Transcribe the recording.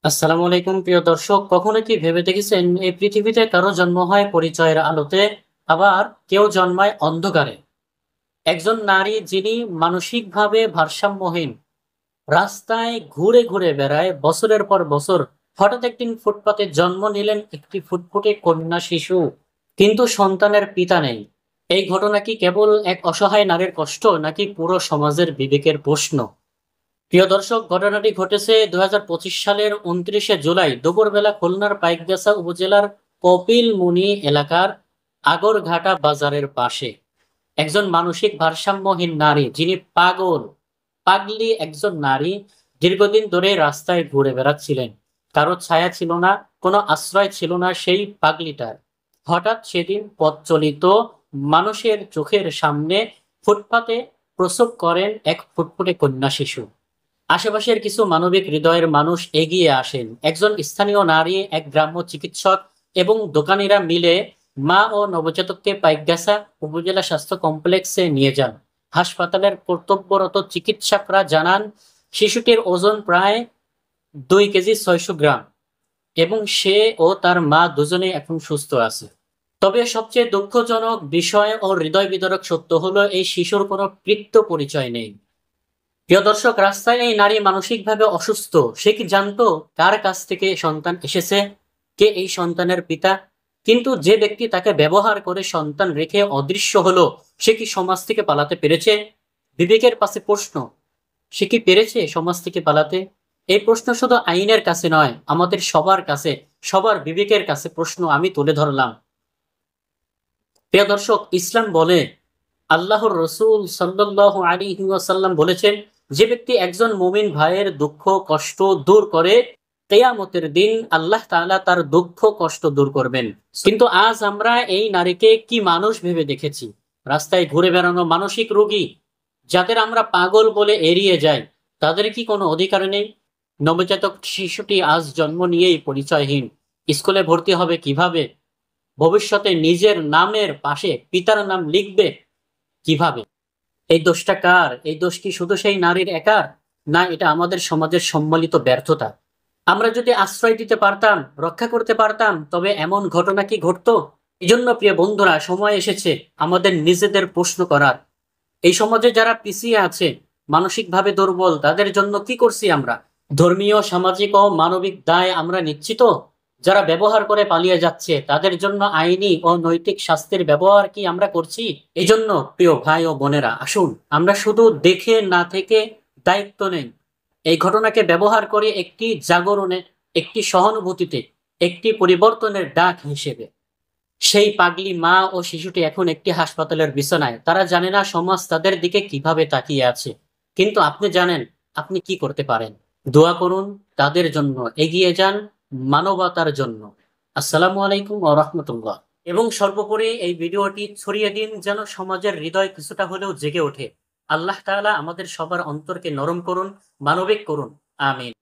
আসসালামু আলাইকুম প্রিয় দর্শক, কখনো কি ভেবে দেখেছেন এই পৃথিবীতে কারো জন্ম হয় পরিচয়ের আলোতে, আবার কেউ জন্মায় অন্ধকারে। একজন নারী যিনি মানসিকভাবে ভারসাম্যহীন, রাস্তায় ঘুরে ঘুরে বেড়ায় বছরের পর বছর, হঠাৎ একদিন ফুটপাতে জন্ম নিলেন একটি ফুটফুটে কন্যা শিশু, কিন্তু সন্তানের পিতা নেই। এই ঘটনা কি কেবল এক অসহায় নারীর কষ্ট, নাকি পুরো সমাজের বিবেকের প্রশ্ন? প্রিয় দর্শক, ঘটনাটি ঘটেছে 2025 সালের 29শে জুলাই দুপুরবেলা খুলনার পাইকগাছা উপজেলার কপিলমুনি এলাকার আগরঘাটা বাজারের পাশে। একজন মানসিক ভারসাম্যহীন নারী, যিনি পাগলি একজন নারী, দীর্ঘদিন ধরে রাস্তায় ঘুরে বেড়াচ্ছিলেন। কারো ছায়া ছিল না, কোনো আশ্রয় ছিল না সেই পাগলিটার। হঠাৎ সেদিন পথ চলিত মানুষের চোখের সামনে ফুটপাতে প্রসব করেন এক ফুটফুটে কন্যা শিশু। আশেপাশের কিছু মানবিক হৃদয়ের মানুষ এগিয়ে আসেন। একজন স্থানীয় নারী, এক গ্রাম্য চিকিৎসক এবং দোকানিরা মিলে মা ও নবজাতককে পাইকগাছা উপজেলা স্বাস্থ্য কমপ্লেক্সে নিয়ে যান। হাসপাতালের কর্তব্যরত চিকিৎসকরা জানান, শিশুটির ওজন প্রায় 2 কেজি 600 গ্রাম এবং সে ও তার মা দুজনেই এখন সুস্থ আছে। তবে সবচেয়ে দুঃখজনক বিষয় ও হৃদয় বিদারক সত্য হলো, এই শিশুর কোনো কৃত্য পরিচয় নেই। প্রিয় দর্শক, রাস্তায় এই নারী মানসিকভাবে অসুস্থ। সে কি জানতো কার কাছ থেকে সন্তান এসেছে, কে এই সন্তানের পিতা? কিন্তু যে ব্যক্তি তাকে ব্যবহার করে সন্তান রেখে অদৃশ্য হলো, সে কি সমাজ থেকে পালাতে পেরেছে? বিবেকের পাশে প্রশ্ন, সে কি পেরেছে সমাজ থেকে পালাতে? এই প্রশ্ন শুধু আইনের কাছে নয়, আমাদের সবার কাছে, সবার বিবেকের কাছে প্রশ্ন আমি তুলে ধরলাম। প্রিয় দর্শক, ইসলাম বলে, আল্লাহর রসুল সাল্লাল্লাহু আলাইহি ওয়াসাল্লাম বলেছেন, যে ব্যক্তি একজন মুমিন ভাইয়ের দুঃখ কষ্ট দূর করে, কিয়ামতের দিন আল্লাহ তাআলা তার দুঃখ কষ্ট দূর করবেন। কিন্তু আজ আমরা এই নারীকে কি মানুষ ভেবে দেখেছি? রাস্তায় ঘুরে বেড়ানো মানসিক রোগী, যাদের আমরা পাগল বলে এড়িয়ে যাই, তাদের কি কোনো অধিকার নেই? নবজাতক শিশুটি আজ জন্ম নিয়েই পরিচয়হীন। স্কুলে ভর্তি হবে কিভাবে? ভবিষ্যতে নিজের নামের পাশে পিতার নাম লিখবে কিভাবে? এই দোষটা কার? এই দোষ কি শুধু সেই নারীর একার, না এটা আমাদের সমাজের সম্মিলিত ব্যর্থতা? আমরা যদি আশ্রয় দিতে পারতাম, রক্ষা করতে পারতাম, তবে এমন ঘটনা কি ঘটতো? এজন্য প্রিয় বন্ধুরা, সময় এসেছে আমাদের নিজেদের প্রশ্ন করার। এই সমাজে যারা পিছিয়ে আছে, মানসিকভাবে দুর্বল, তাদের জন্য কি করছি আমরা? ধর্মীয়, সামাজিক ও মানবিক দায় আমরা নিচ্ছি তো? যারা ব্যবহার করে পালিয়ে যাচ্ছে, তাদের জন্য আইনি ও নৈতিক শাস্তির ব্যবহার কি আমরা করছি? এই জন্য প্রিয় ভাই ও বোনেরা, আসুন আমরা শুধু দেখে না থেকে দায়িত্ব নেই। এই ঘটনাকে ব্যবহার করে একটি জাগরণে, একটি সহানুভূতিতে, একটি পরিবর্তনের ডাক হিসেবে। সেই পাগলি মা ও শিশুটি এখন একটি হাসপাতালের বিছানায়। তারা জানে না সমাজ তাদের দিকে কিভাবে তাকিয়ে আছে। কিন্তু আপনি জানেন আপনি কি করতে পারেন? দোয়া করুন তাদের জন্য, এগিয়ে যান মানবতার জন্য। আসসালামু আলাইকুম ওয়া রাহমাতুল্লাহ। এবং সর্বোপরি এই ভিডিওটি ছড়িয়ে দিন, যেন সমাজের হৃদয় কিছুটা হলেও জেগে ওঠে। আল্লাহ তাআলা আমাদের সবার অন্তরকে নরম করুন, মানবিক করুন। আমিন।